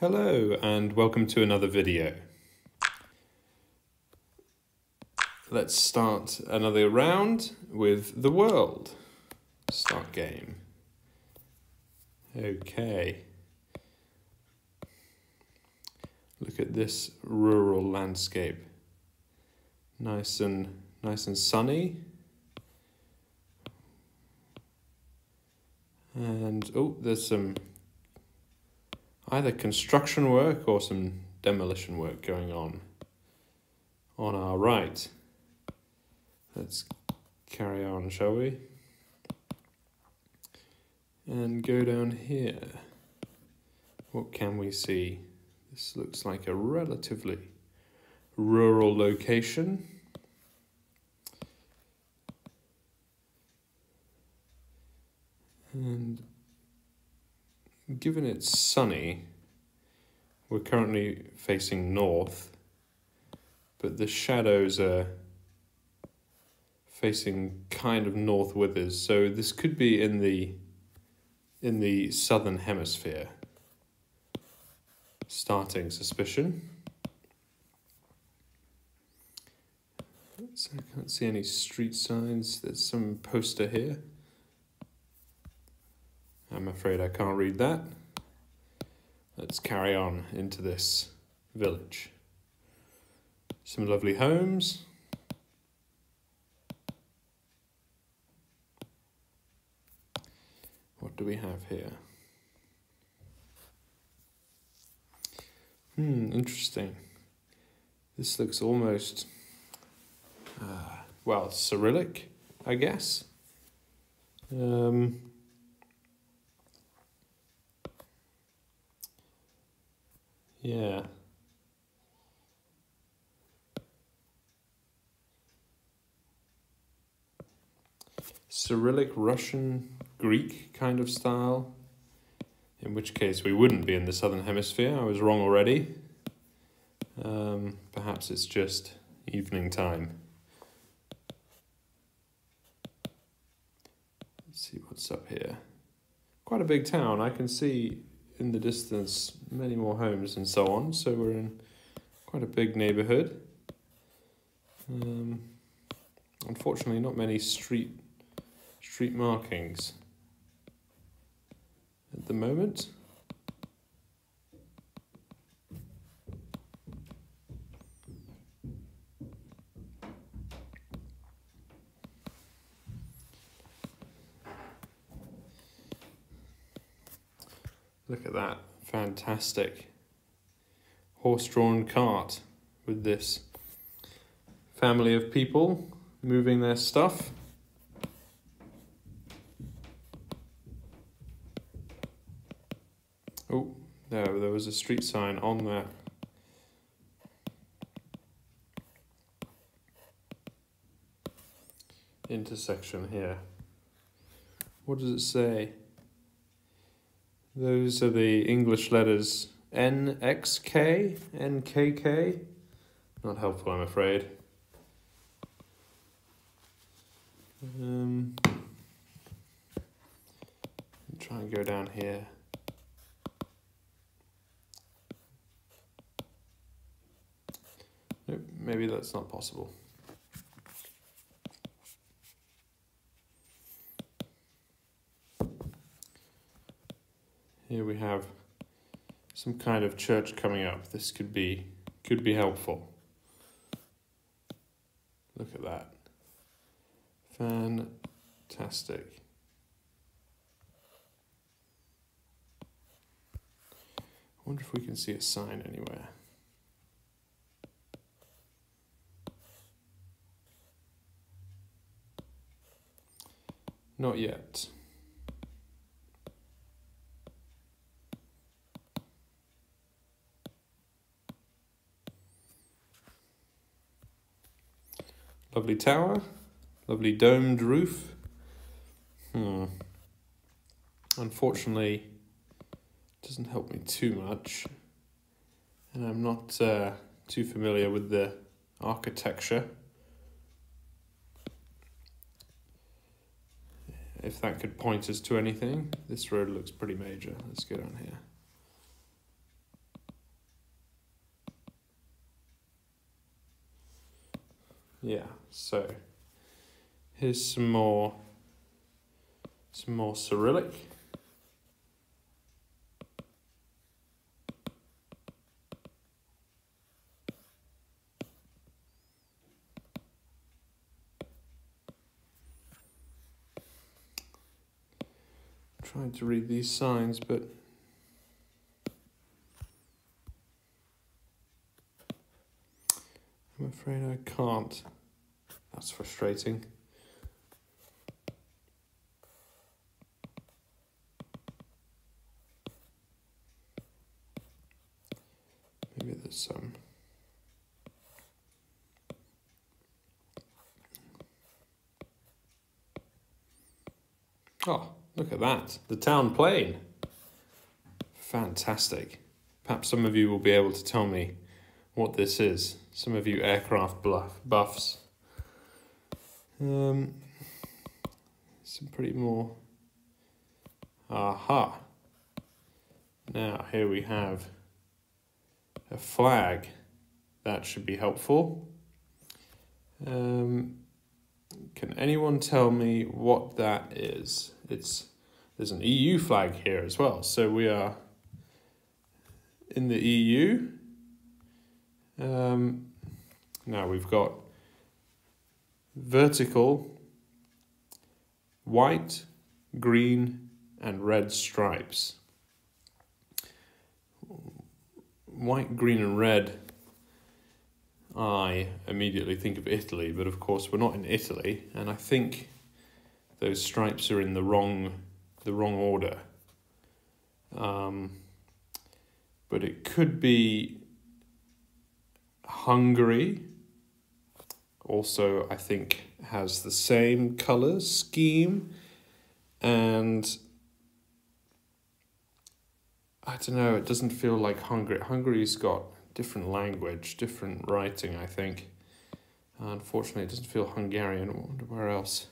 Hello and welcome to another video. Let's start another round with the world. Start game. Okay. Look at this rural landscape. Nice and sunny. And oh, there's some either construction work or some demolition work going on our right. Let's carry on, shall we? And go down here. What can we see? This looks like a relatively rural location. And given it's sunny, we're currently facing north, but the shadows are facing kind of north with us, so this could be in the southern hemisphere. Starting suspicion. So I can't see any street signs. There's some poster here. I'm afraid I can't read that. Let's carry on into this village. Some lovely homes. What do we have here? Interesting. This looks almost, well, Cyrillic, I guess. Yeah. Cyrillic, Russian, Greek kind of style. In which case we wouldn't be in the southern hemisphere. I was wrong already. Perhaps it's just evening time. Let's see what's up here. Quite a big town. I can see in the distance many more homes and so on, so we're in quite a big neighborhood. Unfortunately not many street markings at the moment. Look at that, fantastic horse-drawn cart with this family of people moving their stuff. Oh, there was a street sign on that. Intersection here. What does it say? Those are the English letters NXK, NKK. Not helpful, I'm afraid. Try and go down here. Nope, maybe that's not possible. Here we have some kind of church coming up. This could be helpful. Look at that. Fantastic. I wonder if we can see a sign anywhere. Not yet. Lovely tower, lovely domed roof. Unfortunately, it doesn't help me too much, and I'm not too familiar with the architecture. If that could point us to anything. This road looks pretty major. Let's go down here. Yeah, so here's some more Cyrillic. Trying to read these signs, but I'm afraid I can't. That's frustrating. Maybe there's some. Oh, look at that. The town plane. Fantastic. Perhaps some of you will be able to tell me what this is. Some of you aircraft buffs. Some pretty more. Aha. Now, here we have a flag. That should be helpful. Can anyone tell me what that is? There's an EU flag here as well. So we are in the EU. Now we've got vertical, white, green, and red stripes. White, green, and red, I immediately think of Italy, but of course we're not in Italy, and I think those stripes are in the wrong order. But it could be Hungary. Also, I think has the same color scheme, and I don't know, it doesn't feel like Hungary. Hungary's got different language, different writing, I think. Unfortunately, it doesn't feel Hungarian. I wonder where else.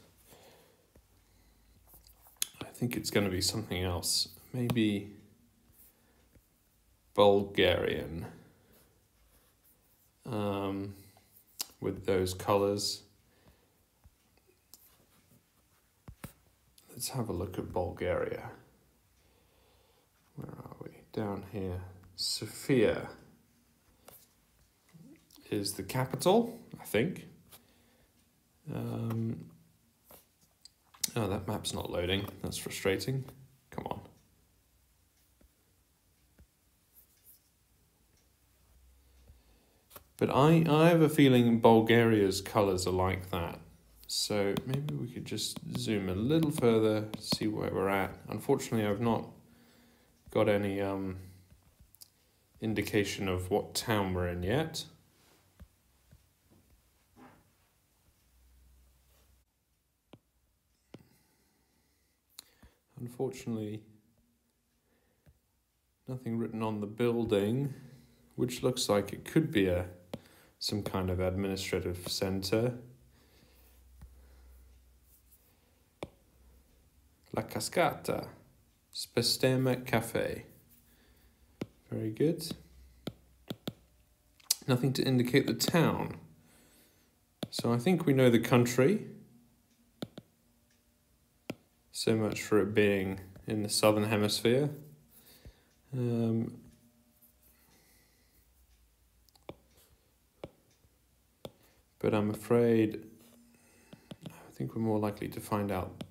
I think it's going to be something else. Maybe Bulgarian. With those colors. Let's have a look at Bulgaria. Where are we? Down here. Sofia is the capital, I think. Oh, that map's not loading. That's frustrating. Come on. But I have a feeling Bulgaria's colours are like that. So maybe we could just zoom a little further, see where we're at. Unfortunately, I've not got any indication of what town we're in yet. Unfortunately, nothing written on the building, which looks like it could be some kind of administrative centre. La Cascata, Spestema Cafe. Very good. Nothing to indicate the town. So I think we know the country. So much for it being in the southern hemisphere. But I'm afraid, I think we're more likely to find out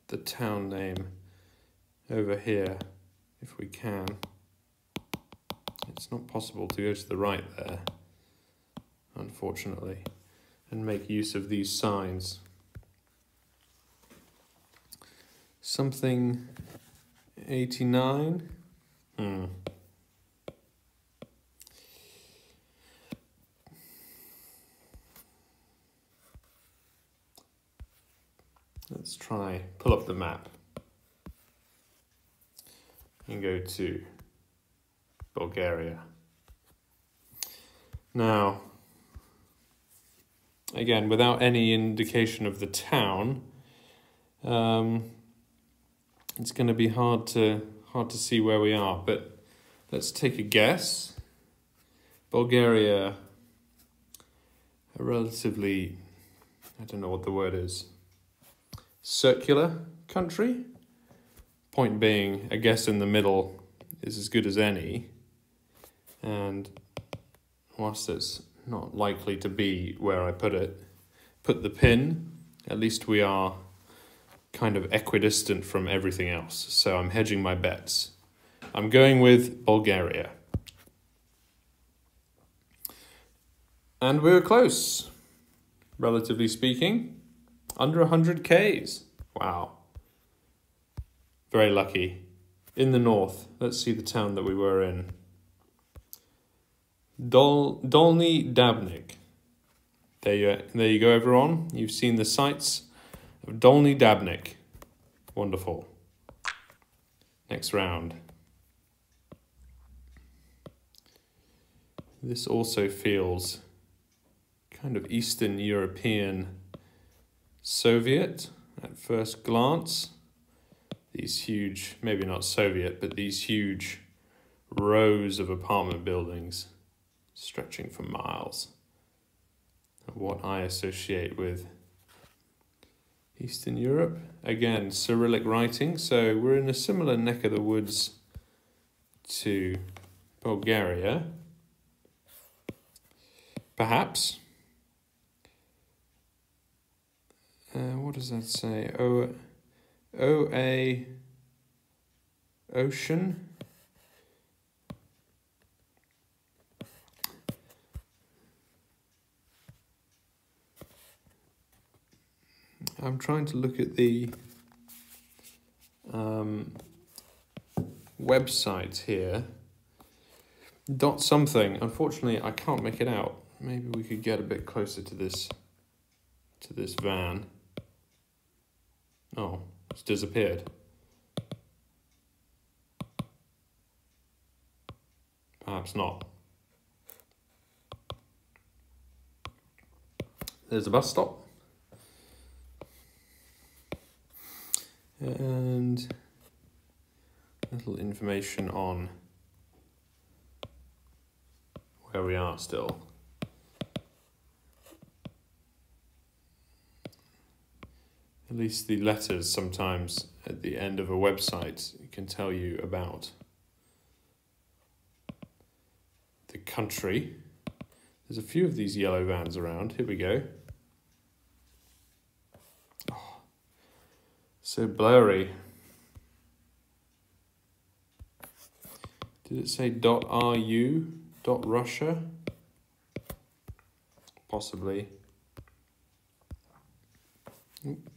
the town name over here, if we can. It's not possible to go to the right there, unfortunately, and make use of these signs. Something 89. Let's try pull up the map and go to Bulgaria. Now, again, without any indication of the town, it's going to be hard to see where we are. But let's take a guess. Bulgaria, a relatively I don't know what the word is, circular country. Point being, a guess in the middle is as good as any. And whilst it's not likely to be where I put the pin, at least we are kind of equidistant from everything else. So I'm hedging my bets. I'm going with Bulgaria. And we were close, relatively speaking. Under 100 Ks. Wow. Very lucky. In the north, let's see the town that we were in. Dolny Dabnik. There you go, everyone. You've seen the sights of Dolny Dabnik. Wonderful. Next round. This also feels kind of Eastern European Soviet at first glance. These huge, maybe not Soviet, but these huge rows of apartment buildings stretching for miles. What I associate with Eastern Europe. Again, Cyrillic writing, so we're in a similar neck of the woods to Bulgaria. Perhaps. What does that say? O-A ocean. I'm trying to look at the website here. Dot something. Unfortunately, I can't make it out. Maybe we could get a bit closer to this van. Oh, it's disappeared. Perhaps not. There's a bus stop. And a little information on where we are still. At least the letters sometimes at the end of a website can tell you about the country. There's a few of these yellow vans around. Here we go. Oh, so blurry. Did it say .ru, .Russia? Possibly. Oop.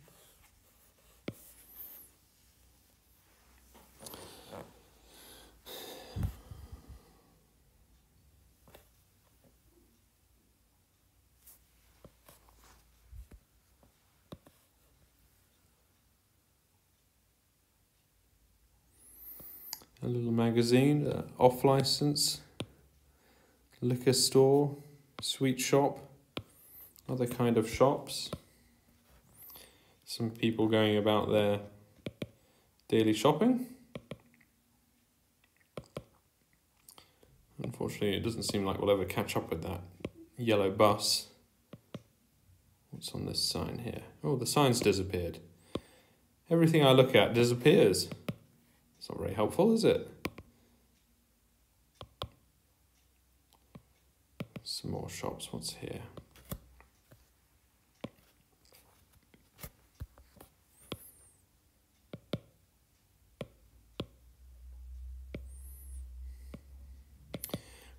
A little magazine, off license, liquor store, sweet shop, other kind of shops. Some people going about their daily shopping. Unfortunately, it doesn't seem like we'll ever catch up with that yellow bus. What's on this sign here? Oh, the sign's disappeared. Everything I look at disappears. It's not very helpful, is it? Some more shops. What's here?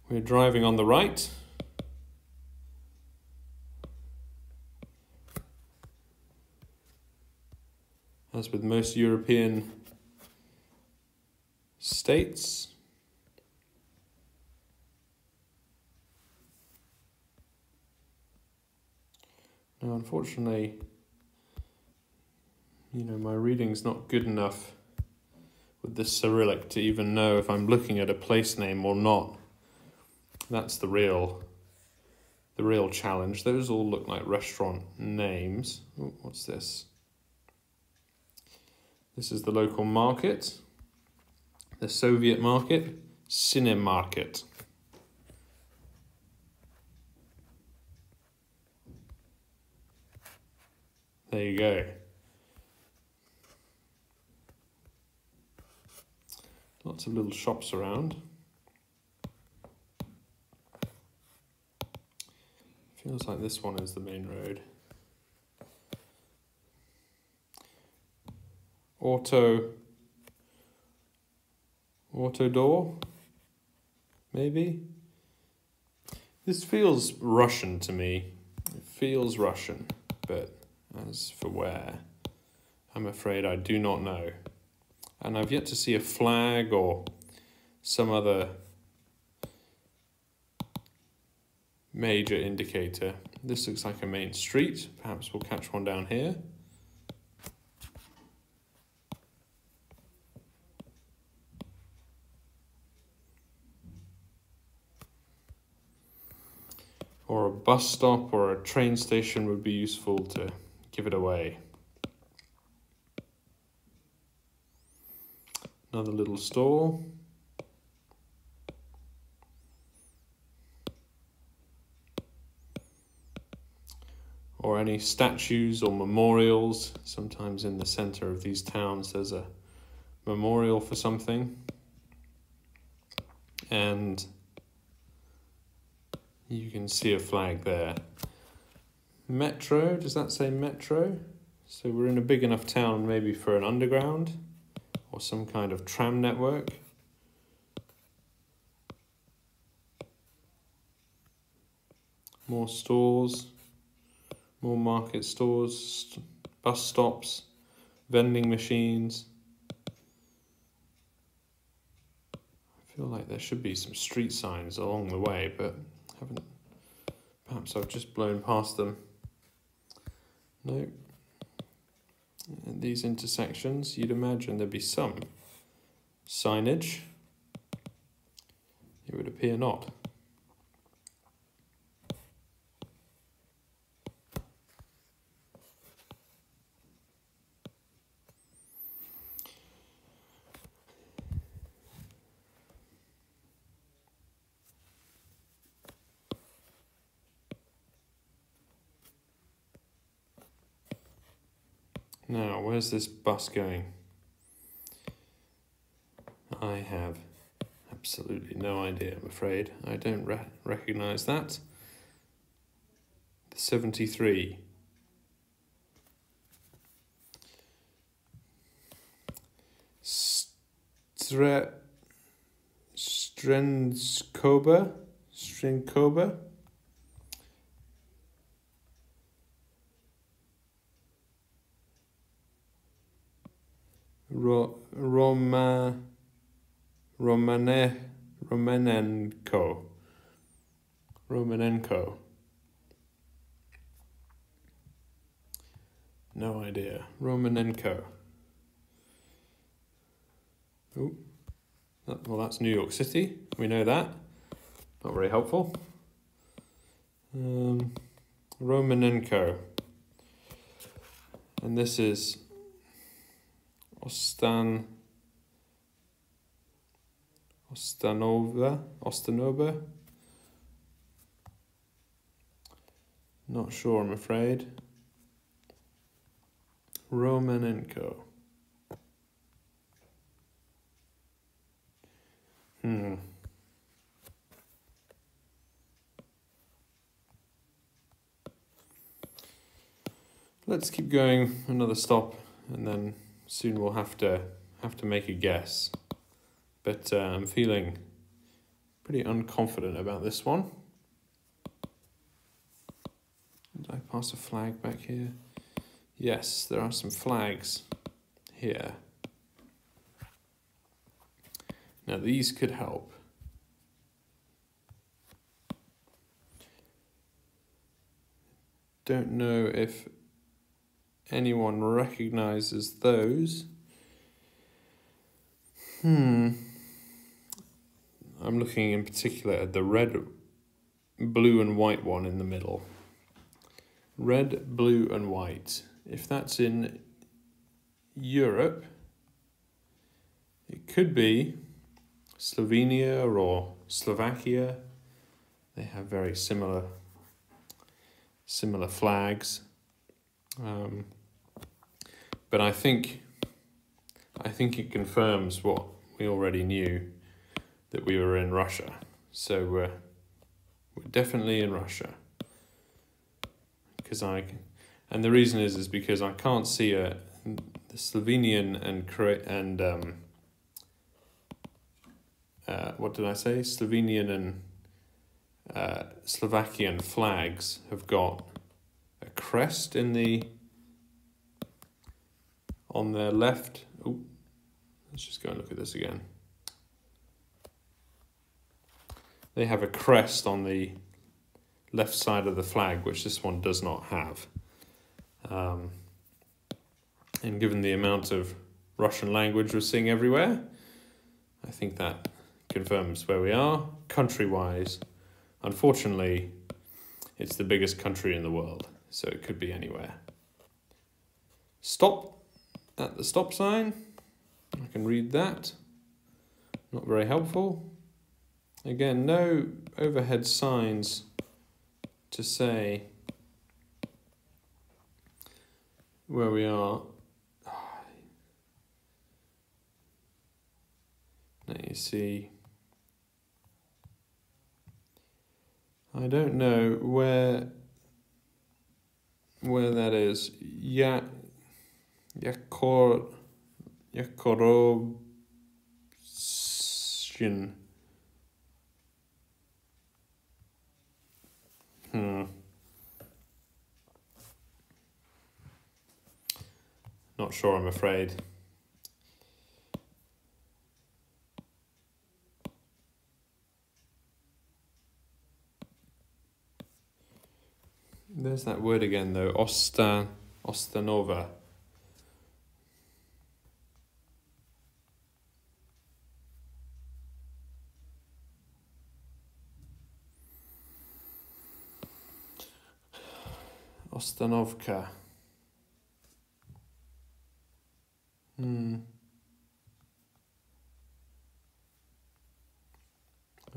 We're driving on the right. As with most European states. Now, unfortunately, my reading's not good enough with this Cyrillic to even know if I'm looking at a place name or not. That's the real challenge. Those all look like restaurant names. Oh, what's this? This is the local market. The Soviet market, Cine Market. There you go. Lots of little shops around. Feels like this one is the main road. Auto door, maybe? This feels Russian to me. It feels Russian, but as for where, I'm afraid I do not know. And I've yet to see a flag or some other major indicator. This looks like a main street. Perhaps we'll catch one down here. Or a bus stop or a train station would be useful to give it away. Another little store. Or any statues or memorials. Sometimes in the center of these towns there's a memorial for something. And you can see a flag there. Metro, does that say metro? So we're in a big enough town maybe for an underground or some kind of tram network. More stores, more market stores, bus stops, vending machines. I feel like there should be some street signs along the way, but haven't. Perhaps I've just blown past them. No. At these intersections, you'd imagine there'd be some signage. It would appear not. Now, where's this bus going? I have absolutely no idea, I'm afraid. I don't recognise that. The 73. Strenskoba? Romanenko. No idea. Romanenko. Oh, well, that's New York City. We know that. Not very helpful. Romanenko. And this is Ostanova. Not sure, I'm afraid. Romanenko. Let's keep going another stop, and then soon we'll have to make a guess. But I'm feeling pretty unconfident about this one. Did I pass a flag back here? Yes, there are some flags here. Now these could help. Don't know if anyone recognizes those. I'm looking in particular at the red, blue and white one in the middle. Red, blue and white. If that's in Europe, it could be Slovenia or Slovakia. They have very similar flags. but I think it confirms what we already knew, that we were in Russia. So we're definitely in Russia. And the reason is because I can't see the Slovenian and what did I say? Slovenian and Slovakian flags have got a crest on their left. Oh, let's just go and look at this again. They have a crest on the left side of the flag, which this one does not have. And given the amount of Russian language we're seeing everywhere, I think that confirms where we are. Country-wise, unfortunately, it's the biggest country in the world, so it could be anywhere. Stop at the stop sign. I can read that. Not very helpful. Again, no overhead signs to say where we are. Now you see, I don't know where that is. GeoProspector. Not sure, I'm afraid. There's that word again, though. Ostanova. Ostanovka. I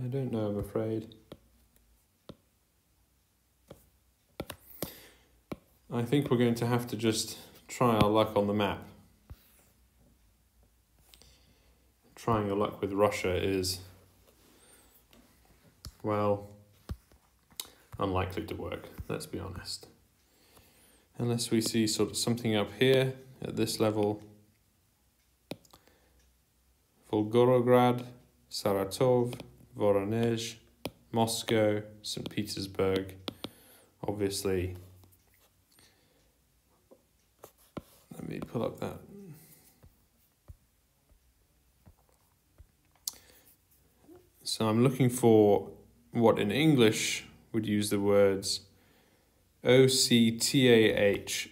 don't know, I'm afraid. I think we're going to have to just try our luck on the map. Trying your luck with Russia is, well, unlikely to work, let's be honest. Unless we see sort of something up here at this level. Volgograd, Saratov, Voronezh, Moscow, St. Petersburg, obviously. Let me pull up that. So I'm looking for what in English would use the words OCTAH,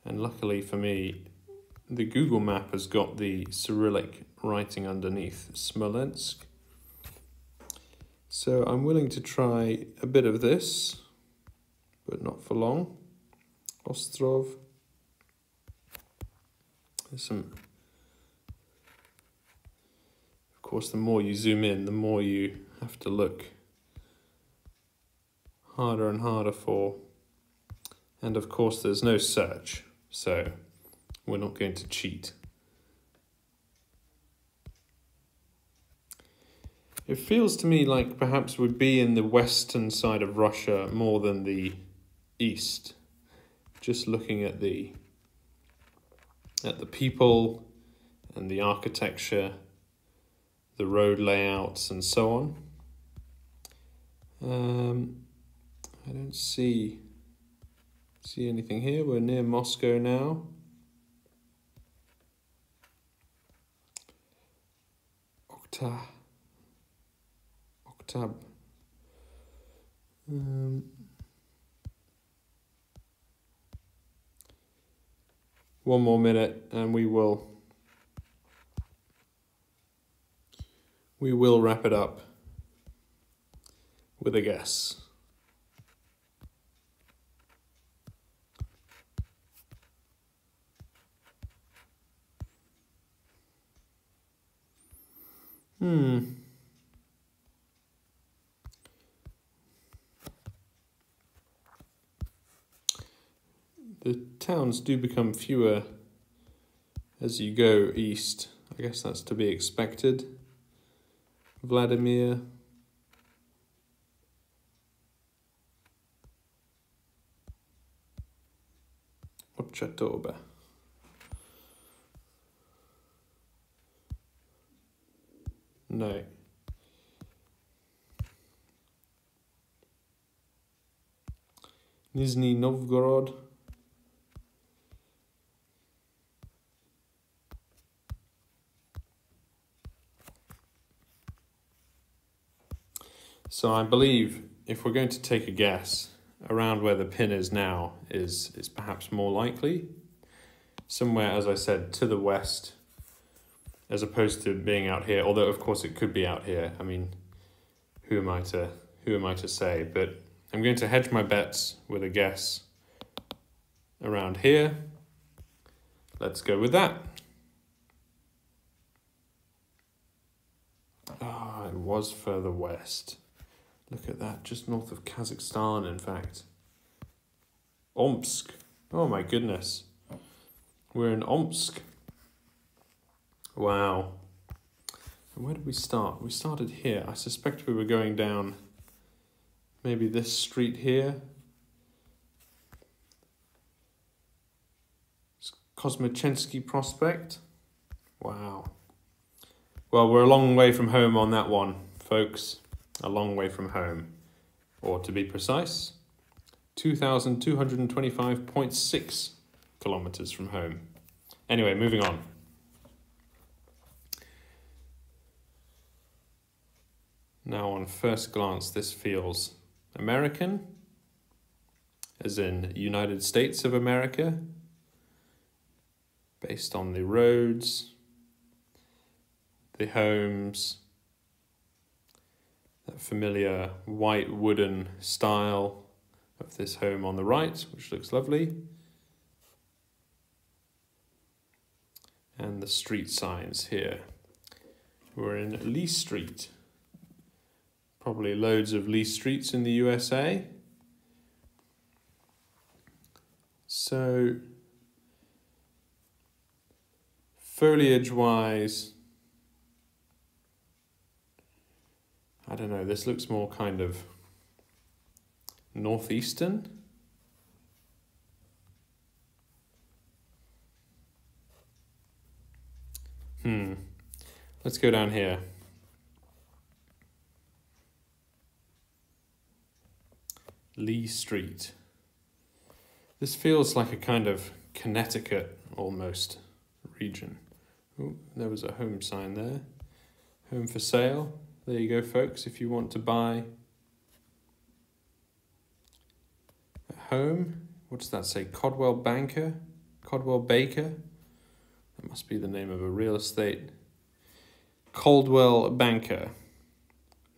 and luckily for me, the Google map has got the Cyrillic writing underneath, Smolensk. So I'm willing to try a bit of this, but not for long. Ostrov. There's some. Of course, the more you zoom in, the more you have to look harder and harder for. And of course, there's no search, so we're not going to cheat. It feels to me like perhaps we'd be in the western side of Russia more than the east. Just looking at the people and the architecture, the road layouts and so on. I don't see anything here. We're near Moscow now. Oktab. One more minute and we will wrap it up with a guess. the towns do become fewer as you go east. I guess that's to be expected. Vladimir. Ochatoba. No. Nizhny Novgorod. So I believe if we're going to take a guess, around where the pin is now is perhaps more likely. Somewhere, as I said, to the west, as opposed to being out here. Although of course it could be out here. I mean, who am I to say? But I'm going to hedge my bets with a guess around here. Let's go with that. Ah, it was further west. Look at that, just north of Kazakhstan, in fact. Omsk. Oh my goodness. We're in Omsk. Wow. And where did we start? We started here. I suspect we were going down maybe this street here. Kosmachensky Prospect. Wow. Well, we're a long way from home on that one, folks. A long way from home. Or to be precise, 2,225.6 kilometers from home. Anyway, moving on. Now, on first glance, this feels American, as in United States of America, based on the roads, the homes, that familiar white wooden style of this home on the right, which looks lovely. And the street signs here. We're in Lee Street. Probably loads of Lee Streets in the USA. So, foliage-wise, I don't know, this looks more kind of northeastern. Let's go down here. Lee Street. This feels like a kind of Connecticut almost region. Oh, there was a home sign there. Home for sale. There you go, folks, if you want to buy a home. What does that say? Codwell Baker? That must be the name of a real estate. Coldwell Banker.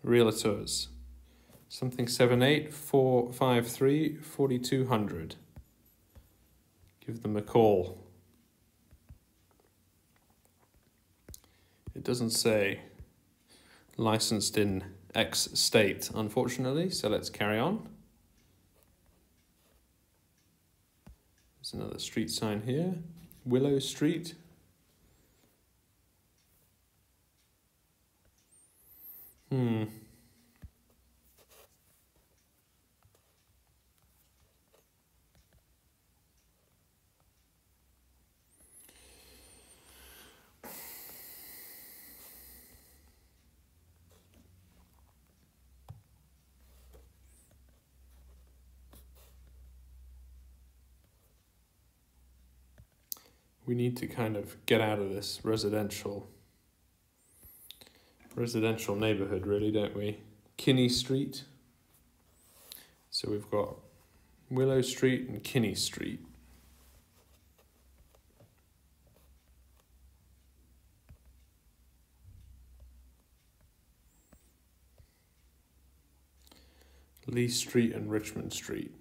Realtors. Something 78453-4200. Give them a call. It doesn't say licensed in X state, unfortunately, so let's carry on. There's another street sign here. Willow Street. We need to kind of get out of this residential neighborhood, really, don't we? Kinney Street. So we've got Willow Street and Kinney Street. Lee Street and Richmond Street.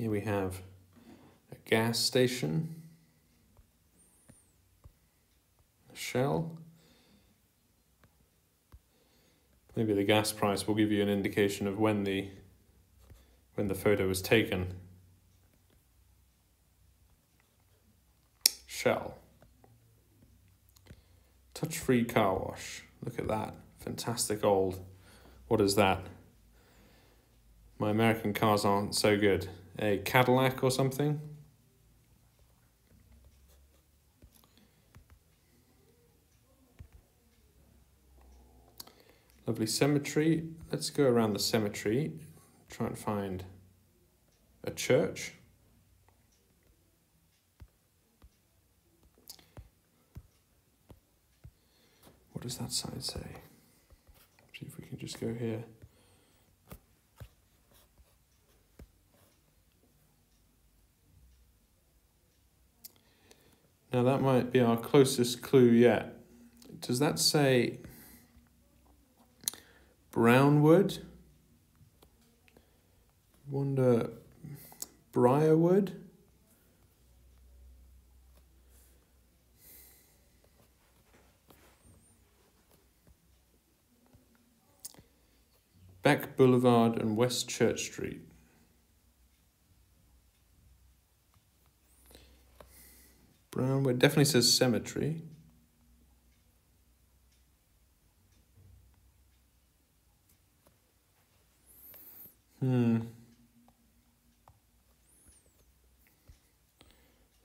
Here we have a gas station, a Shell. Maybe the gas price will give you an indication of when the photo was taken. Shell. Touch-free car wash. Look at that. Fantastic old. What is that? My American cars aren't so good. A Cadillac or something? Lovely cemetery. Let's go around the cemetery. Try and find a church. What does that sign say? See if we can just go here. Now that might be our closest clue yet. Does that say Brownwood? Wonder Briarwood? Beck Boulevard and West Church Street. Brownwood definitely says cemetery.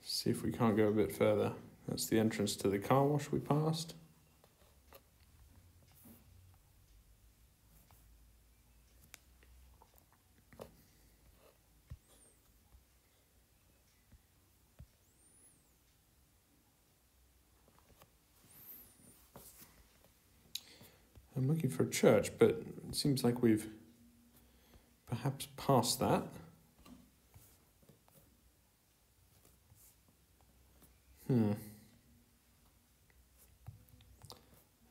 See if we can't go a bit further. That's the entrance to the car wash we passed. I'm looking for a church, but it seems like we've perhaps passed that. And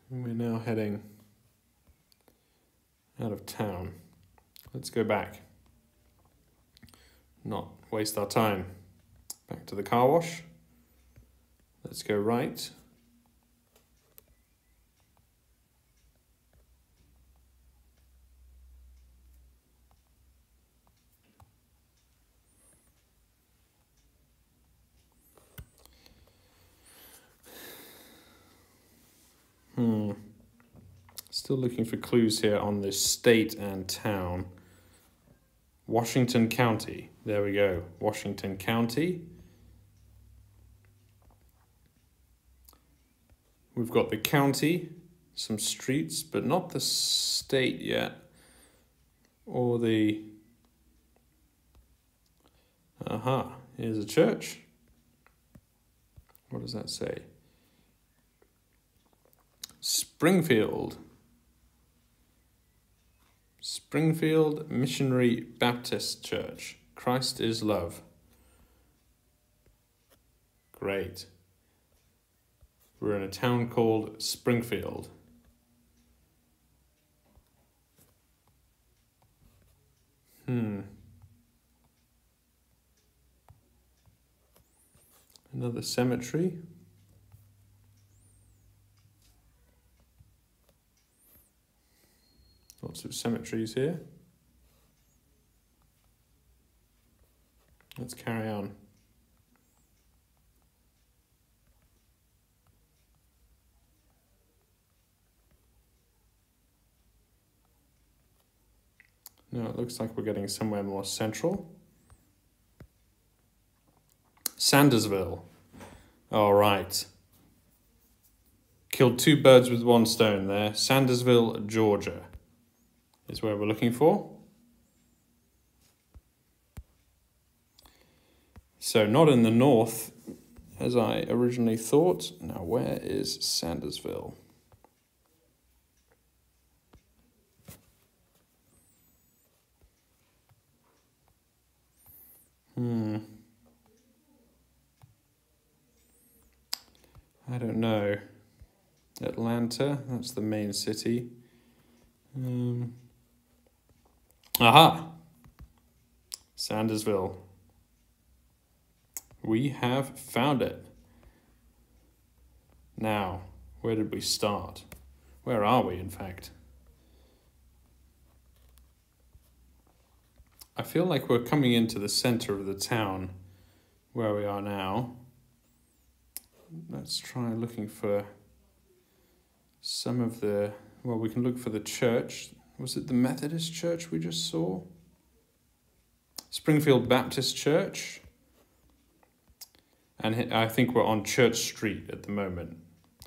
we're now heading out of town. Let's go back. Not waste our time. Back to the car wash. Let's go right. Still looking for clues here on this state and town. Washington County. There we go. Washington County. We've got the county, some streets, but not the state yet. Or the... Aha, here's a church. What does that say? Springfield. Springfield Missionary Baptist Church. Christ is love. Great. We're in a town called Springfield. Another cemetery. Lots of cemeteries here. Let's carry on. Now it looks like we're getting somewhere more central. Sandersville. All right. Killed two birds with one stone there. Sandersville, Georgia is where we're looking for. So not in the north, as I originally thought. Now where is Sandersville? I don't know. Atlanta, that's the main city. Aha! Sandersville. We have found it. Now, where did we start? Where are we, in fact? I feel like we're coming into the center of the town where we are now. Let's try looking for some of the... Well, we can look for the church. Was it the Methodist church we just saw? Springfield Baptist Church. And I think we're on Church Street at the moment.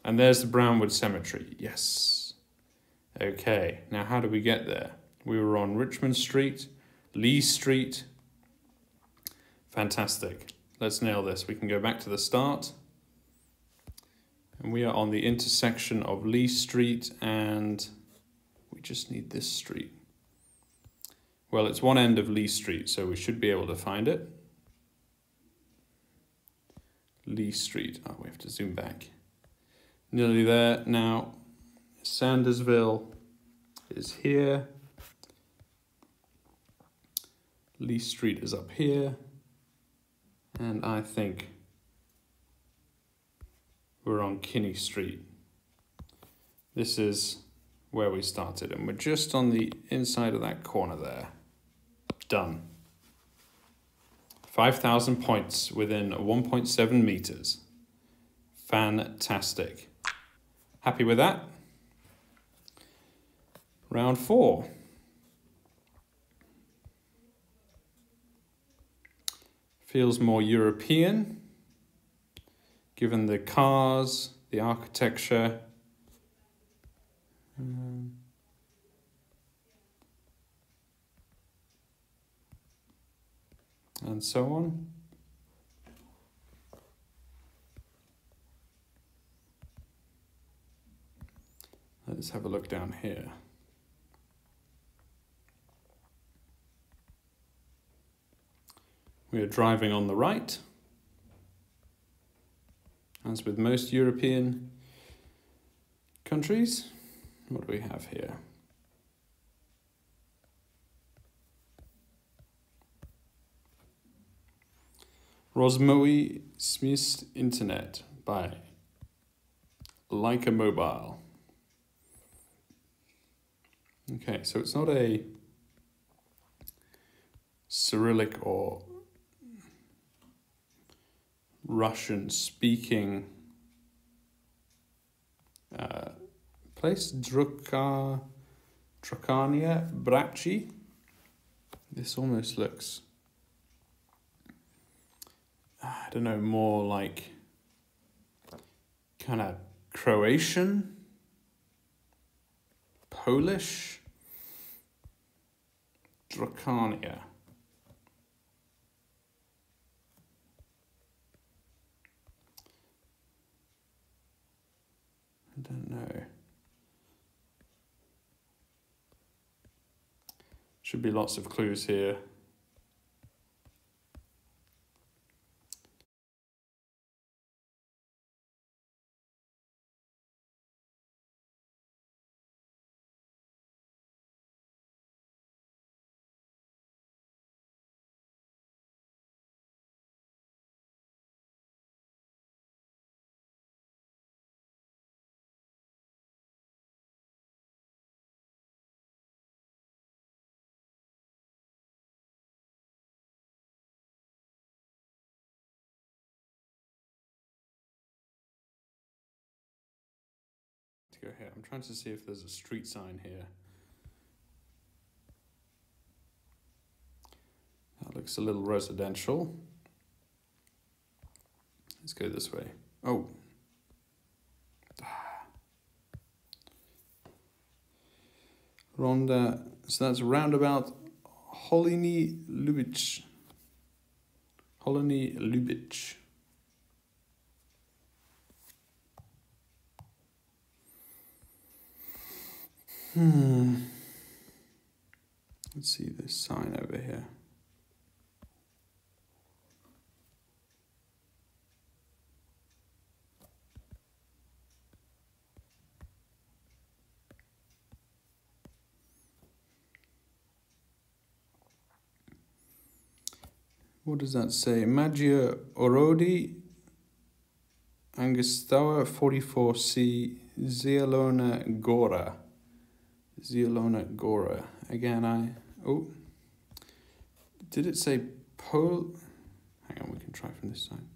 And there's the Brownwood Cemetery. Yes. Okay, now how do we get there? We were on Richmond Street, Lee Street. Fantastic. Let's nail this. We can go back to the start. And we are on the intersection of Lee Street and we just need this street. Well, it's one end of Lee Street, so we should be able to find it. Lee Street. Oh, we have to zoom back. Nearly there. Now, Sandersville is here. Lee Street is up here. And I think we're on Kinney Street. This is where we started, and we're just on the inside of that corner there. Done. 5,000 points within 1.7 meters. Fantastic. Happy with that? Round 4. Feels more European, given the cars, the architecture. And so on. Let's have a look down here. We are driving on the right, as with most European countries. What do we have here? Rozmowy Smith Internet by Leica Mobile. Okay, so it's not a Cyrillic or Russian-speaking place. Drukania Braci. This almost looks, I don't know, more like kind of Croatian, Polish, Drukania. I don't know. Should be lots of clues here. Go here. I'm trying to see if there's a street sign here. That looks a little residential. Let's go this way. Oh. Ronda. So that's roundabout Holiny Lubitsch. Holiny Lubitsch. Let's see this sign over here. What does that say? Magia Orodi, Angostower 44C, Zielona Gora. Zielona Gora. Again, oh, did it say Hang on, we can try from this side.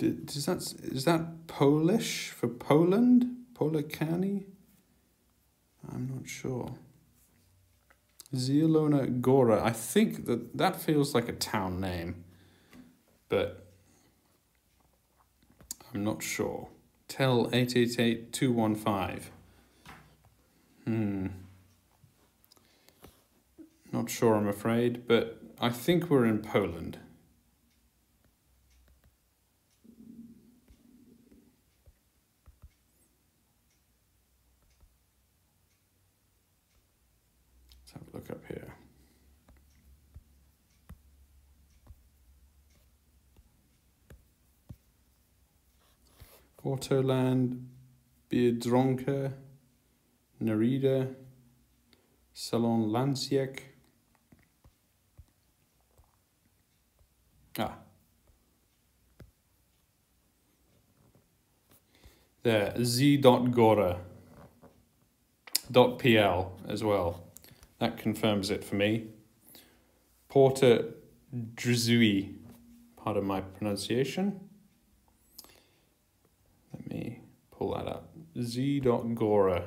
Is that Polish for Poland? Polakani? I'm not sure. Zielona Gora. I think that feels like a town name, but I'm not sure. Tell 888-215. Not sure, I'm afraid, but I think we're in Poland. Let's have a look up here. Autoland, Biedronka, Nerida, Salon Lanciec. There, z.gora.pl as well. That confirms it for me. Porta Drzwi, pardon my pronunciation. Let me pull that up. z.gora,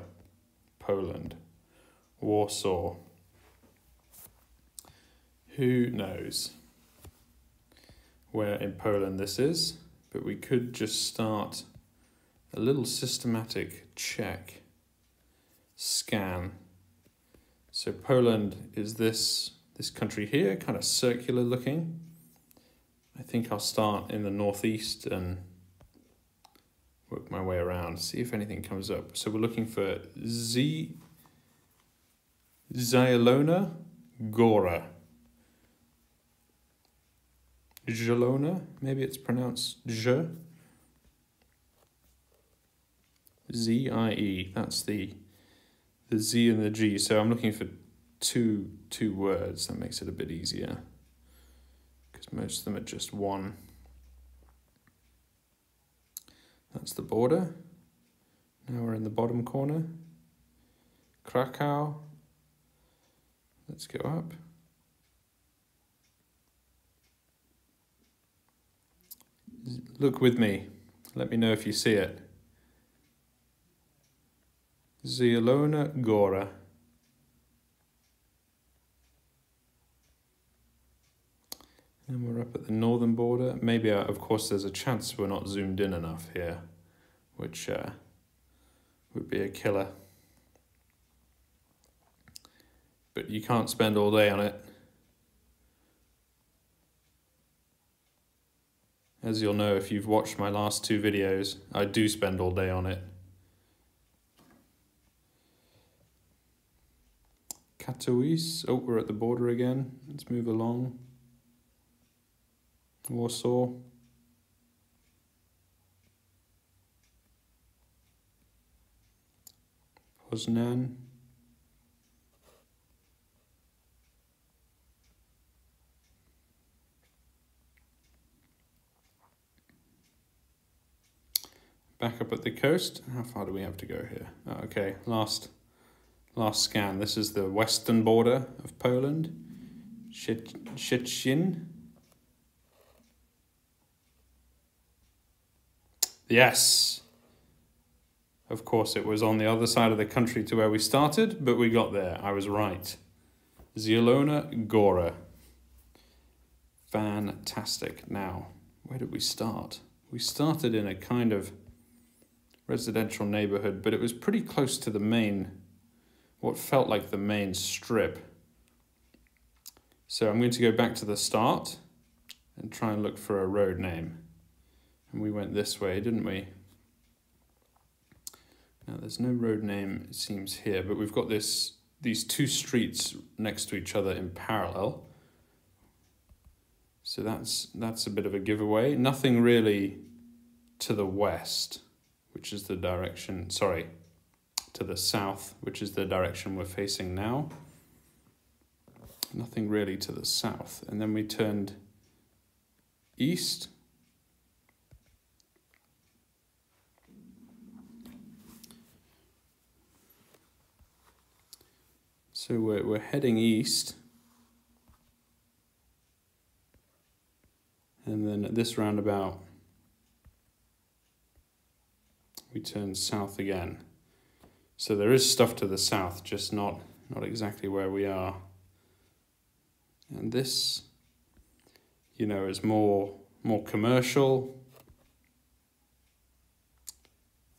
Poland, Warsaw. Who knows where in Poland this is, but we could just start a little systematic check, scan. So Poland is this country here, kind of circular looking. I think I'll start in the northeast and work my way around, see if anything comes up. So we're looking for Zielona Gora. Zielona, maybe it's pronounced Z. Z-I-E, that's the Z and the G. So I'm looking for two words. That makes it a bit easier, because most of them are just one. That's the border. Now we're in the bottom corner. Krakow. Let's go up. Look with me. Let me know if you see it. Zielona Gora. And we're up at the northern border. Maybe, of course, there's a chance we're not zoomed in enough here, which would be a killer. But you can't spend all day on it. As you'll know if you've watched my last two videos, I do spend all day on it. Katowice. Oh, we're at the border again. Let's move along. Warsaw. Poznan. Back up at the coast. How far do we have to go here? Oh, okay, last scan. This is the western border of Poland. Szczecin. Yes. Of course, it was on the other side of the country to where we started, but we got there. I was right. Zielona Gora. Fantastic. Now, where did we start? We started in a kind of residential neighborhood, but it was pretty close to the main, what felt like the main strip. So I'm going to go back to the start and try and look for a road name. And we went this way, didn't we? Now there's no road name, it seems, here, but we've got these two streets next to each other in parallel. So that's a bit of a giveaway. Nothing really to the west, which is the direction, sorry, to the south, which is the direction we're facing now. nothing really to the south. And then we turned east. So we're heading east. And then at this roundabout, we turn south again. So there is stuff to the south, just not exactly where we are. And this, you know, is more commercial.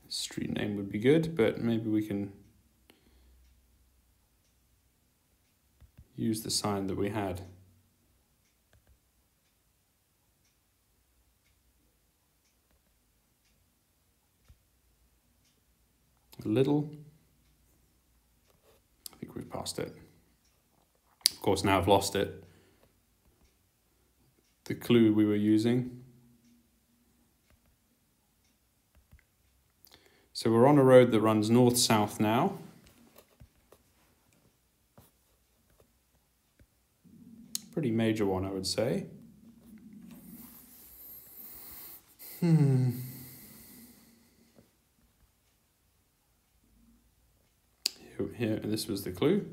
Street name would be good, but maybe we can use the sign that we had. A little. I think we've passed it. Of course, now I've lost it. The clue we were using. So we're on a road that runs north-south now. Pretty major one, I would say. Here, this was the clue.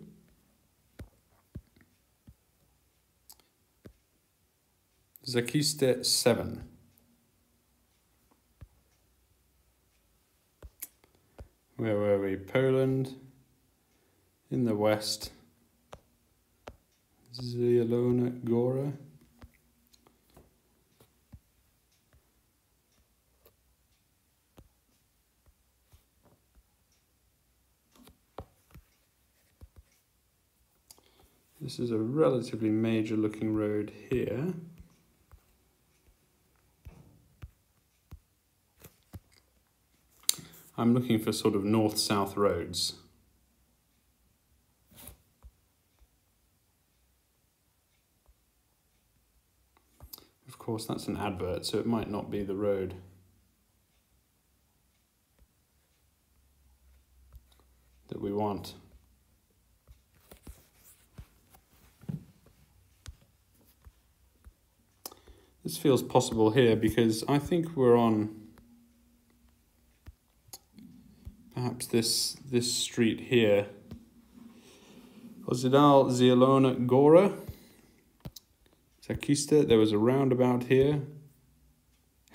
Zakiste 7. Where were we? Poland. In the west. Zielona Góra. This is a relatively major looking road here. I'm looking for sort of north-south roads. Of course, that's an advert, so it might not be the road that we want. This feels possible here because I think we're on perhaps this street here. Ozidal Zielona Góra. Zakiste, there was a roundabout here.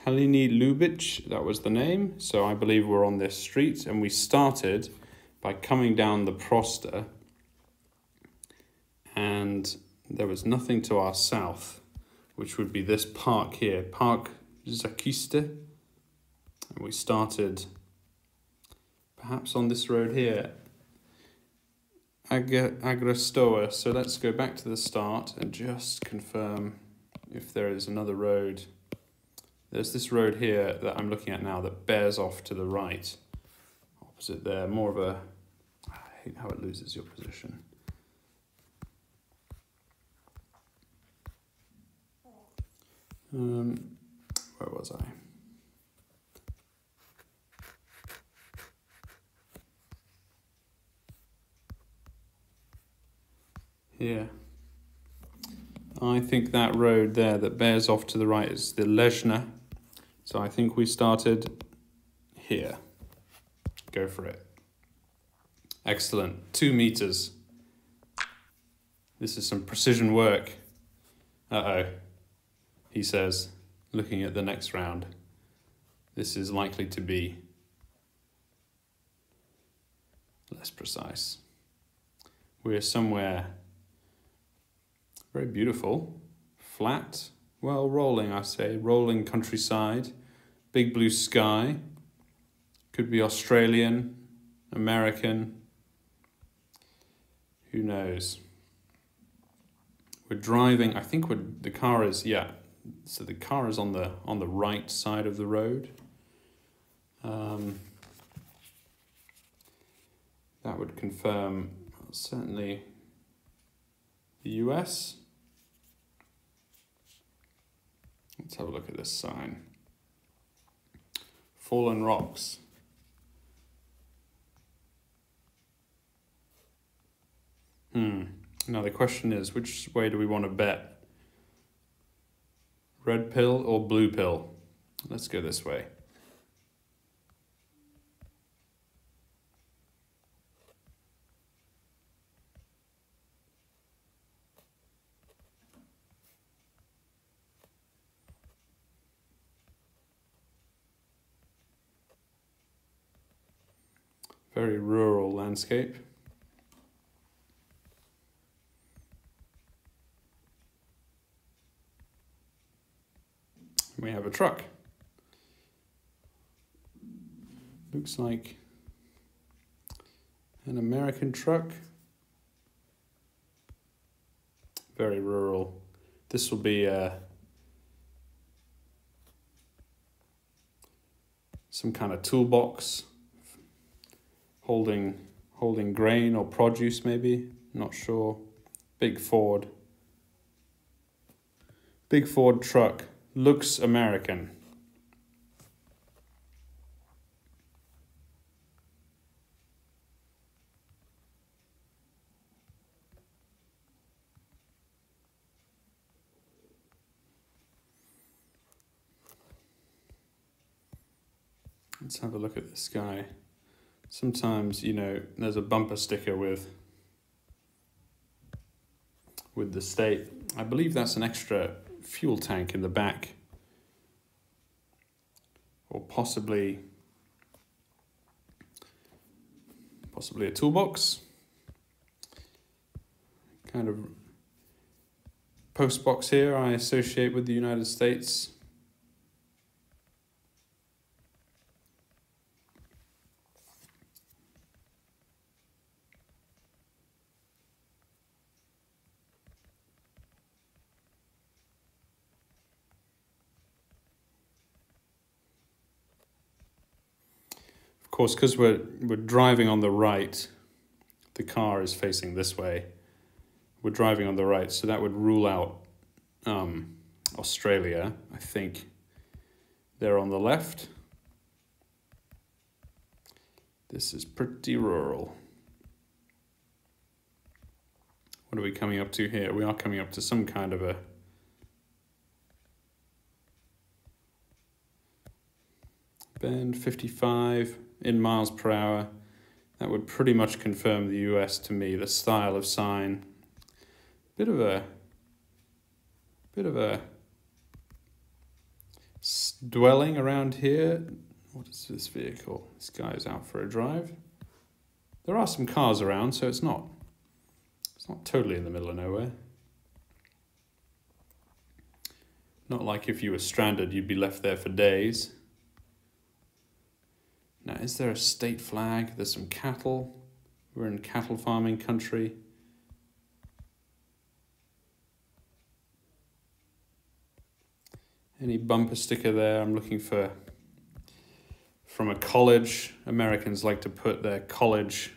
Halini Lubitsch, that was the name. So I believe we're on this street, and we started by coming down the Proster, and there was nothing to our south, which would be this park here, Park Zakiste. And we started perhaps on this road here, Agrastoa. So let's go back to the start and just confirm if there is another road. There's this road here that I'm looking at now that bears off to the right, opposite there, more of a, I hate how it loses your position. Where was I? Here. I think that road there that bears off to the right is the Lejna. So I think we started here. Go for it. Excellent. 2 meters. This is some precision work. Uh-oh. He says, looking at the next round, this is likely to be less precise. We're somewhere very beautiful, flat, well, rolling, I say, rolling countryside, big blue sky, could be Australian, American, who knows. We're driving, I think the car is, yeah, so the car is on the right side of the road. That would confirm certainly the US. Let's have a look at this sign. Fallen rocks. Now the question is, which way do we want to bet? Red pill or blue pill? Let's go this way. Very rural landscape. We have a truck. Looks like an American truck. Very rural. This will be some kind of toolbox holding grain or produce, maybe, not sure. Big Ford truck, looks American. Let's have a look at this guy. Sometimes, you know, there's a bumper sticker with the state. I believe that's an extra fuel tank in the back. Or possibly a toolbox. Kind of post box here I associate with the United States. Of course, because we're driving on the right, the car is facing this way. We're driving on the right, so that would rule out Australia. I think they're on the left. This is pretty rural. What are we coming up to here? We are coming up to some kind of a bend, 55 in miles per hour. That would pretty much confirm the US to me, the style of sign. Bit of a dwelling around here. What is this vehicle? This guy's out for a drive. There are some cars around, so it's not totally in the middle of nowhere. Not like if you were stranded, you'd be left there for days. Now, is there a state flag? There's some cattle. We're in cattle farming country. Any bumper sticker there? I'm looking for, from a college. Americans like to put their college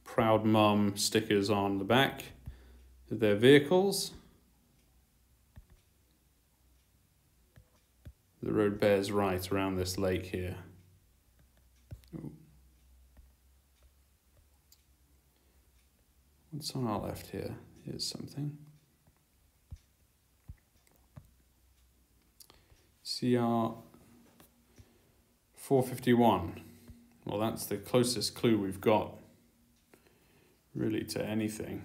proud mum stickers on the back of their vehicles. The road bears right around this lake here. What's on our left here? Here's something. CR 451. Well, that's the closest clue we've got really to anything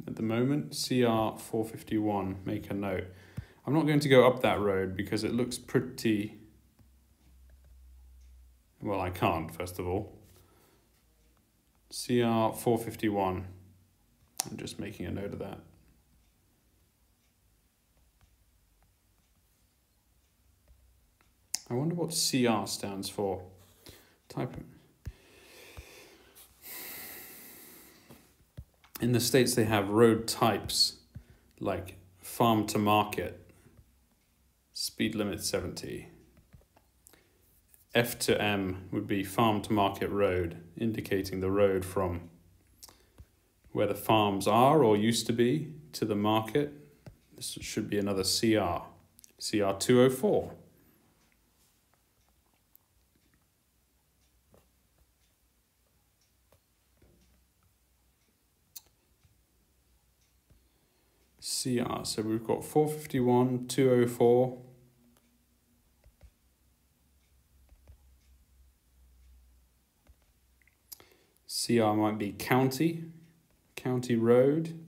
at the moment. CR 451, make a note. I'm not going to go up that road because it looks pretty... Well, I can't, first of all. CR 451. I'm just making a note of that. I wonder what CR stands for. Type it. In the States, they have road types like farm to market, speed limit 70. F to M would be farm to market road, indicating the road from where the farms are or used to be to the market. This should be another CR. CR 204. CR. So we've got 451, 204. CR might be county road.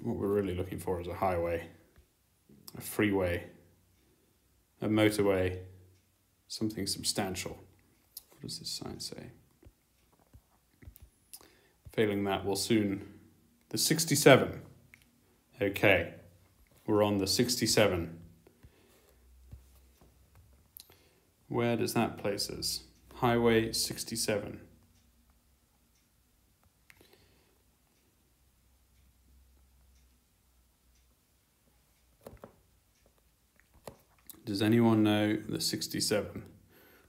What we're really looking for is a highway, a freeway, a motorway, something substantial. What does this sign say? Failing that, we'll soon... The 67. Okay, we're on the 67. Where does that place us? Highway 67. Does anyone know the 67?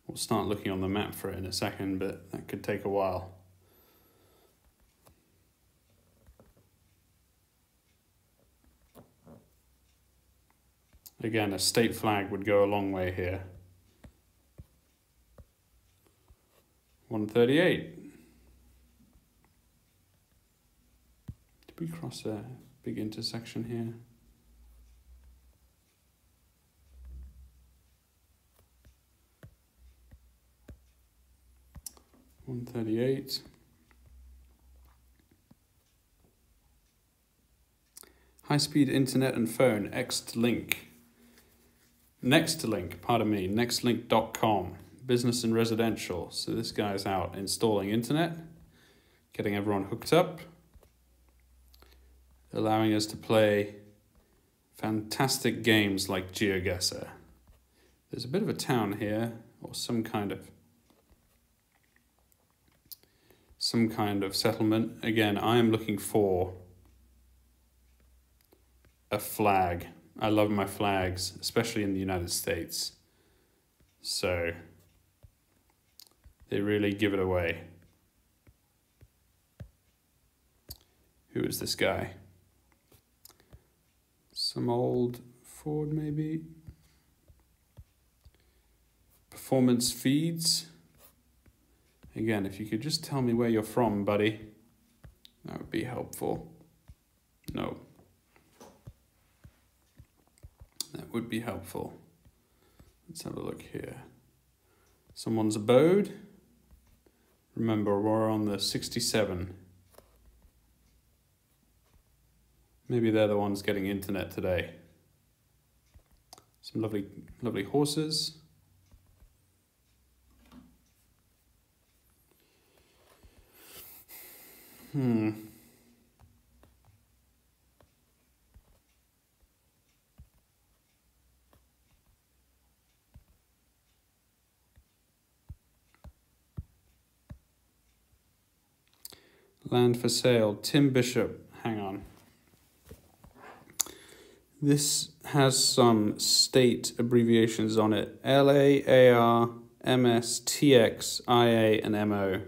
We'll start looking on the map for it in a second, but that could take a while. Again, a state flag would go a long way here. 138. Did we cross a big intersection here? .138. High-speed internet and phone, Nextlink, nextlink.com, business and residential. So this guy's out installing internet, getting everyone hooked up, allowing us to play fantastic games like GeoGuessr. There's a bit of a town here, or some kind of settlement. Again, I am looking for a flag. I love my flags, especially in the United States. So they really give it away. Who is this guy? Some old Ford, maybe? Performance feeds. Again, if you could just tell me where you're from, buddy, that would be helpful. No. That would be helpful. Let's have a look here. Someone's abode. Remember, we're on the 67. Maybe they're the ones getting internet today. Some lovely horses. Land for sale, Tim Bishop, hang on. This has some state abbreviations on it. LA, AR, MS, TX, IA, and MO.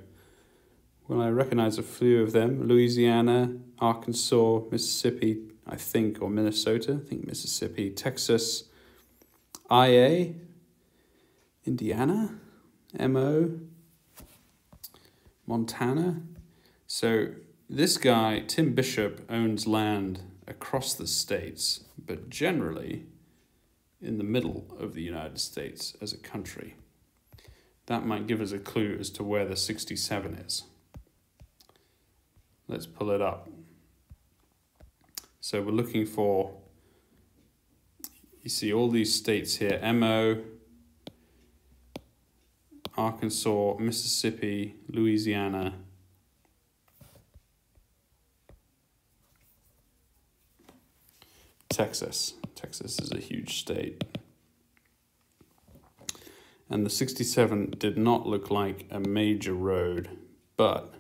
Well, I recognize a few of them. Louisiana, Arkansas, Mississippi, I think, or Minnesota. I think Mississippi, Texas, IA, Indiana, MO, Montana. So this guy, Tim Bishop, owns land across the states, but generally in the middle of the United States as a country. That might give us a clue as to where the 67 is. Let's pull it up. So we're looking for, you see all these states here, MO, Arkansas, Mississippi, Louisiana, Texas. Texas is a huge state. And the 67 did not look like a major road, but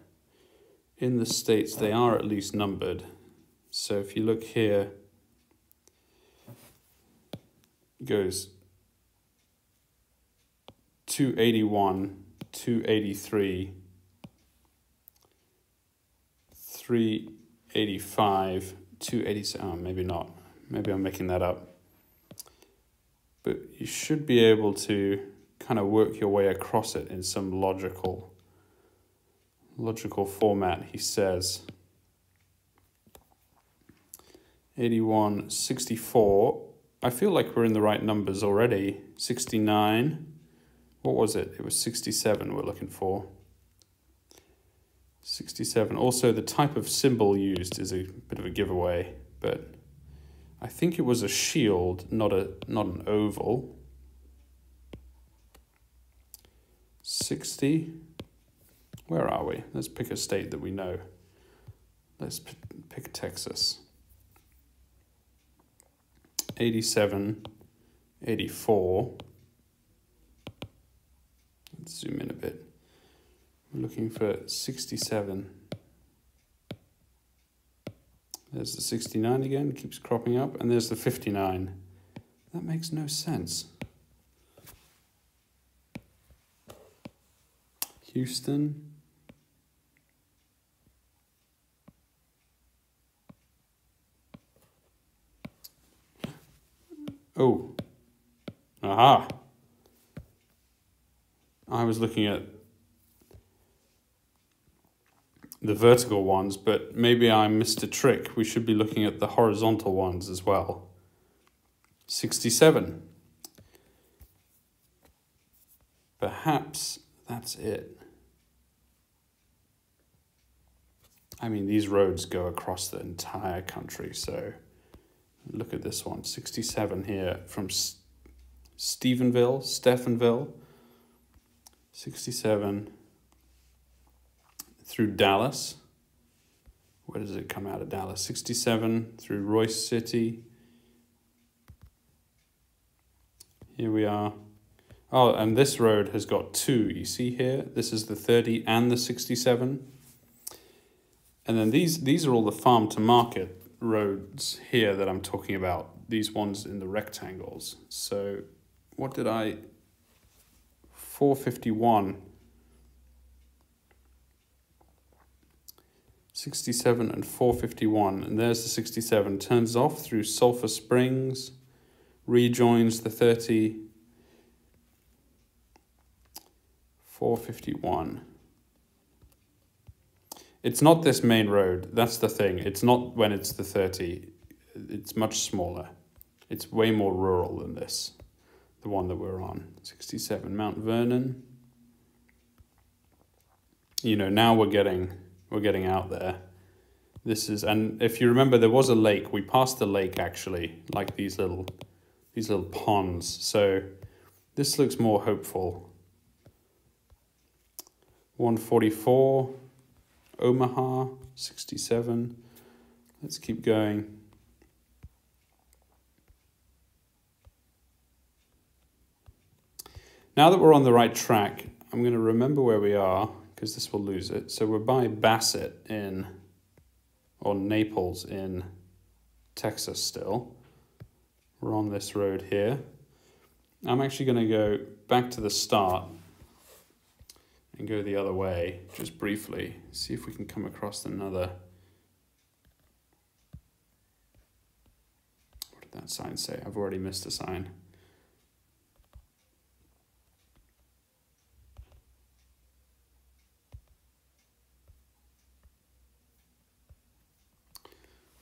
in the states they are at least numbered. So if you look here, it goes 281, 283, 385, 287, oh, maybe not. Maybe I'm making that up. But you should be able to kind of work your way across it in some logical format, he says. 81, 64. I feel like we're in the right numbers already. 69. What was it? It was 67 we're looking for. 67. Also, the type of symbol used is a bit of a giveaway, but I think it was a shield, not an oval. 60. Where are we? Let's pick a state that we know. Let's pick Texas. 87, 84. Let's zoom in a bit. We're looking for 67. There's the 69 again, keeps cropping up, and there's the 59. That makes no sense. Houston. Oh. Aha. I was looking at the vertical ones, but maybe I missed a trick. We should be looking at the horizontal ones as well. 67. Perhaps that's it. I mean, these roads go across the entire country, so look at this one, 67 here from Stephenville, 67 through Dallas. Where does it come out of Dallas? 67 through Royce City. Here we are. Oh, and this road has got two, you see here? This is the 30 and the 67. And then these are all the farm to market roads here that I'm talking about, these ones in the rectangles. So what did 451, 67 and 451, and there's the 67, turns off through Sulphur Springs, rejoins the 30, 451. It's not this main road, that's the thing. It's not when it's the 30, it's much smaller. It's way more rural than this, the one that we're on. 67, Mount Vernon. You know, now we're getting out there. This is, and if you remember, there was a lake. We passed the lake actually, like these little ponds. So this looks more hopeful. 144, Omaha, 67. Let's keep going. Now that we're on the right track, I'm going to remember where we are, because this will lose it. So we're by Bassett or Naples in Texas still. We're on this road here. I'm actually going to go back to the start and go the other way, just briefly. See if we can come across another. What did that sign say? I've already missed a sign.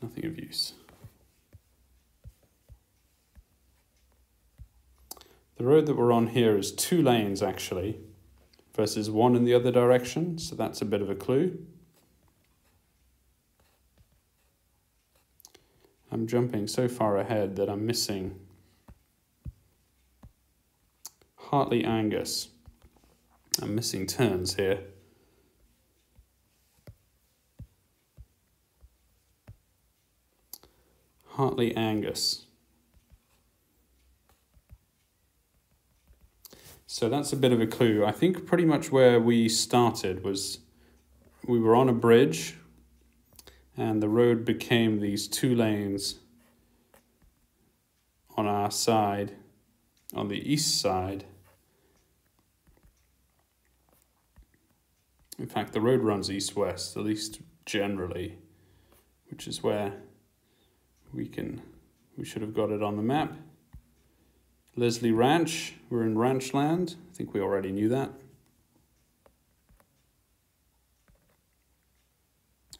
Nothing of use. The road that we're on here is 2 lanes actually, versus 1 in the other direction, so that's a bit of a clue. I'm jumping so far ahead that I'm missing Hartley Angus. I'm missing turns here. Hartley Angus. So that's a bit of a clue. I think pretty much where we started was we were on a bridge and the road became these 2 lanes on our side, on the east side. In fact, the road runs east-west, at least generally, which is where we can We should have got it on the map. Leslie Ranch, we're in ranch land. I think we already knew that.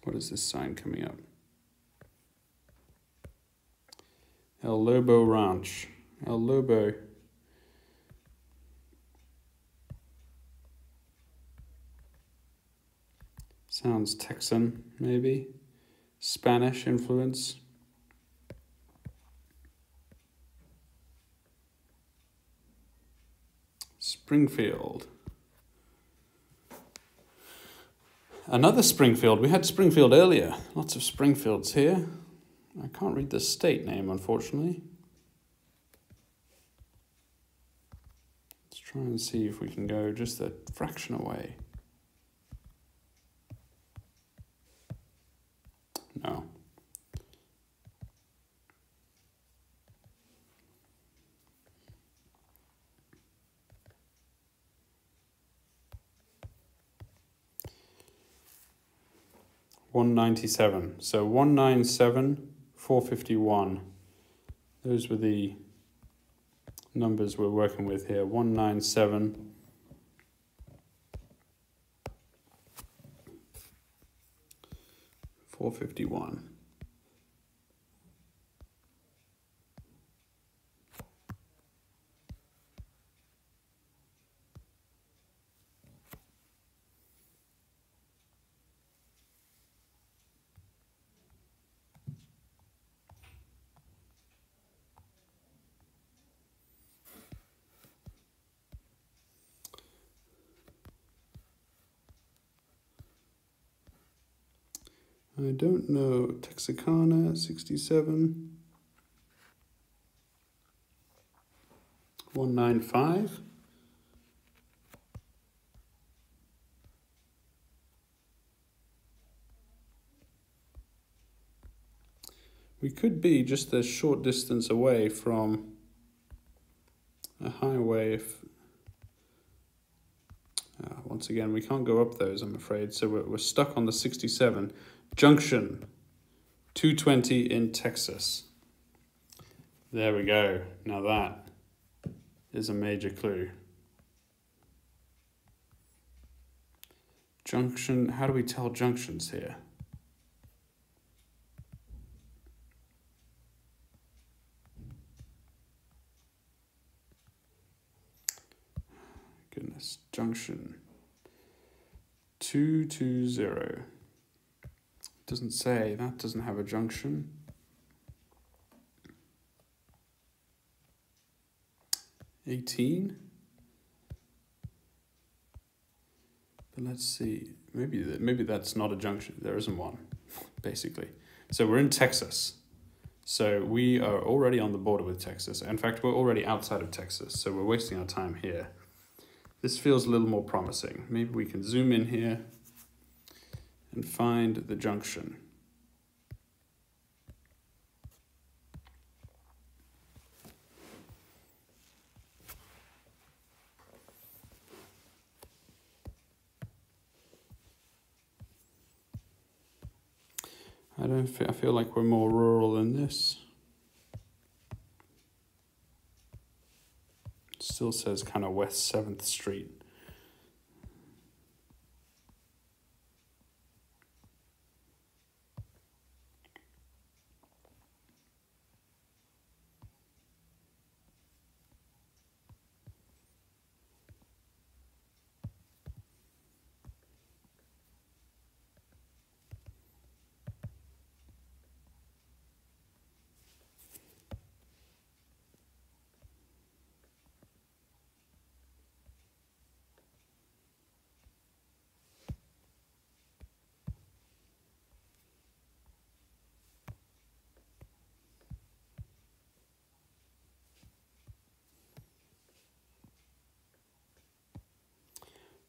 What is this sign coming up? El Lobo Ranch. El Lobo. Sounds Texan, maybe. Spanish influence. Springfield. Another Springfield. We had Springfield earlier. Lots of Springfields here. I can't read the state name, unfortunately. Let's try and see if we can go just a fraction away. No. $197. So 197, 451. Those were the numbers we're working with here. 197. 451. I don't know. Texarkana, 67. 195. We could be just a short distance away from a highway. If once again, we can't go up those, I'm afraid. So we're stuck on the 67. Junction 220 in Texas. There we go. Now that is a major clue. Junction, how do we tell junctions here? Goodness, junction 220. Doesn't say, that doesn't have a junction. 18. But let's see, maybe that's not a junction. There isn't one, basically. So we're in Texas. So we are already on the border with Texas. In fact, we're already outside of Texas, so we're wasting our time here. This feels a little more promising. Maybe we can zoom in here and find the junction. I feel like we're more rural than this. It still says kind of West 7th Street.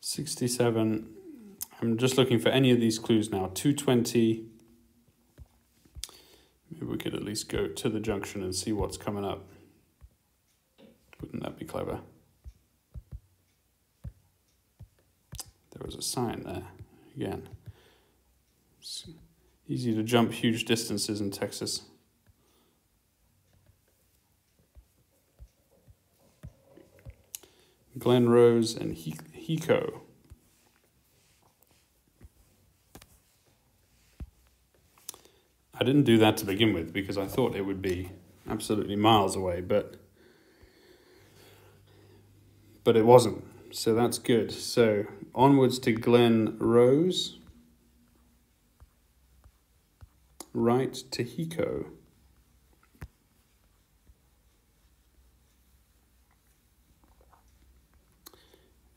$67. I'm just looking for any of these clues now. 220. Maybe we could at least go to the junction and see what's coming up. Wouldn't that be clever? There was a sign there. Again, it's easy to jump huge distances in Texas. Glenrose and Hiko. I didn't do that to begin with because I thought it would be absolutely miles away, but it wasn't. So that's good. So onwards to Glenrose, right to Hiko.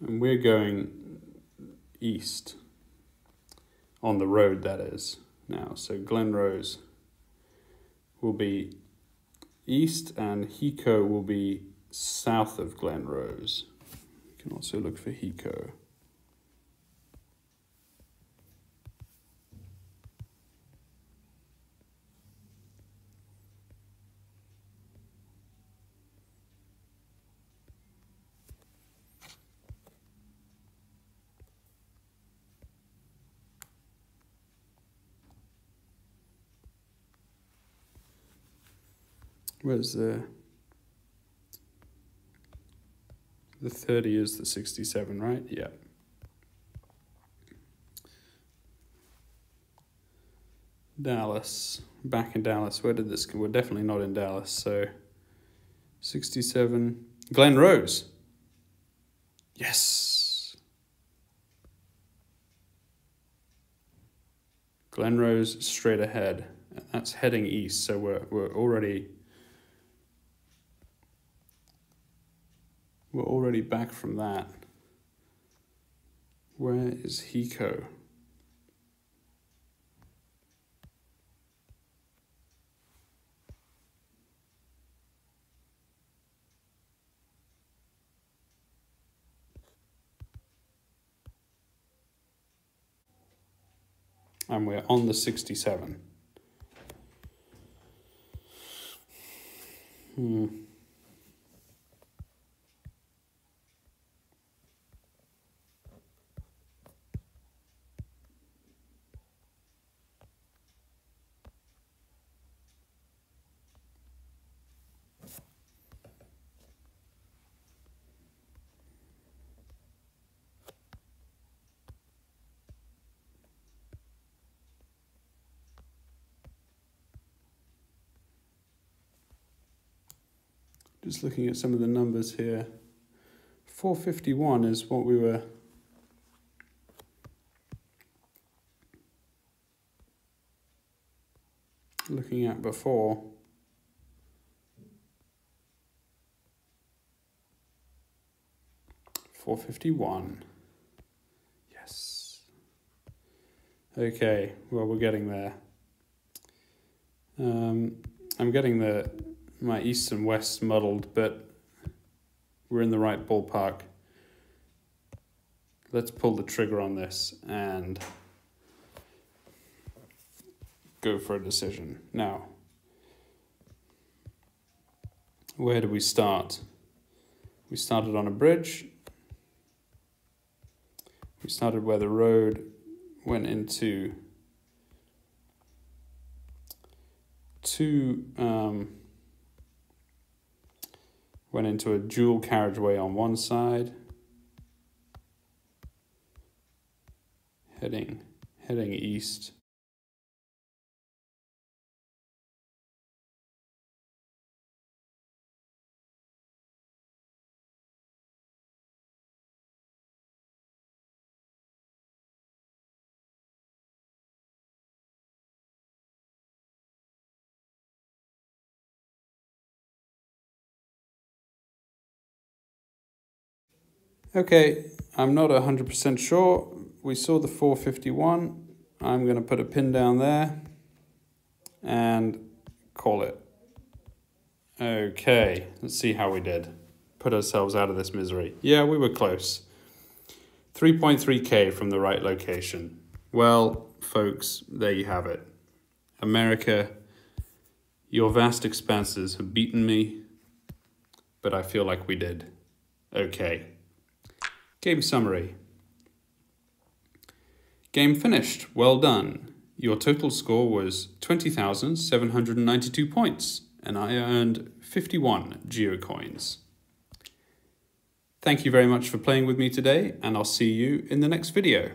And we're going east on the road, that is, now. So Glenrose will be east and Hiko will be south of Glenrose. You can also look for Hiko. Where's the 30 is the 67, right? Yeah. Dallas, back in Dallas. Where did this go? We're definitely not in Dallas, so 67. Glenrose. Yes. Glenrose straight ahead. That's heading east, so we're already back from that. Where is Hiko? And we're on the 67. Just looking at some of the numbers here. 451 is what we were looking at before. $451. Yes. Okay, well, we're getting there. I'm getting my east and west muddled, but we're in the right ballpark. Let's pull the trigger on this and go for a decision. Now, where do we start? We started on a bridge. We started where the road went into went into a dual carriageway on one side, heading east. Okay, I'm not 100% sure. We saw the 451. I'm going to put a pin down there and call it. Okay, let's see how we did. Put ourselves out of this misery. Yeah, we were close. 3.3K from the right location. Well, folks, there you have it. America, your vast expanses have beaten me, but I feel like we did. Okay. Game summary. Game finished. Well done. Your total score was 20,792 points, and I earned 51 GeoCoins. Thank you very much for playing with me today, and I'll see you in the next video.